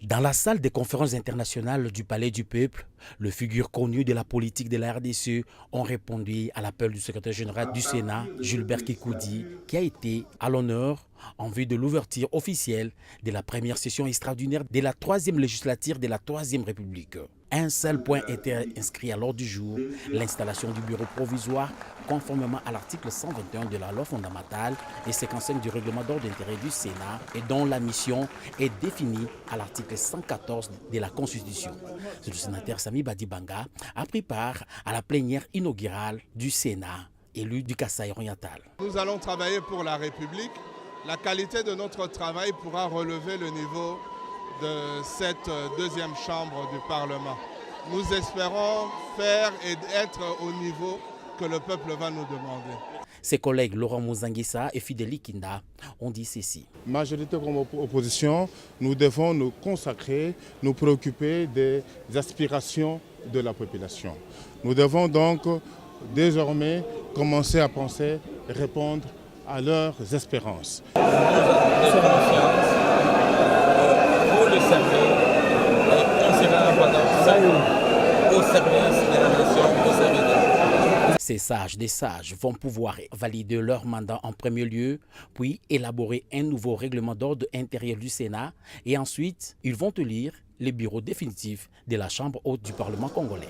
Dans la salle des conférences internationales du Palais du Peuple, les figures connues de la politique de la RDC ont répondu à l'appel du secrétaire général du Sénat, Gilbert Kikoudi, qui a été à l'honneur en vue de l'ouverture officielle de la première session extraordinaire de la 3e législature de la 3e République. Un seul point était inscrit à l'ordre du jour, l'installation du bureau provisoire conformément à l'article 121 de la loi fondamentale et 55 du règlement d'ordre intérieur du Sénat et dont la mission est définie à l'article 114 de la Constitution. Le sénateur Sami Badibanga a pris part à la plénière inaugurale du Sénat, élu du Kasaï-Oriental. Nous allons travailler pour la République. La qualité de notre travail pourra relever le niveau de cette deuxième chambre du Parlement. Nous espérons faire et être au niveau que le peuple va nous demander. Ses collègues Laurent Mouzanguissa et Fidéli Kinda ont dit ceci. Majorité comme opposition, nous devons nous consacrer, nous préoccuper des aspirations de la population. Nous devons donc désormais commencer à penser répondre à leurs espérances. Nous avons confiance pour le servir et on sera pendant 5 ans au service de la nation, au service de la. Ces sages des sages vont pouvoir valider leur mandat en premier lieu, puis élaborer un nouveau règlement d'ordre intérieur du Sénat et ensuite ils vont élire les bureaux définitifs de la Chambre haute du Parlement congolais.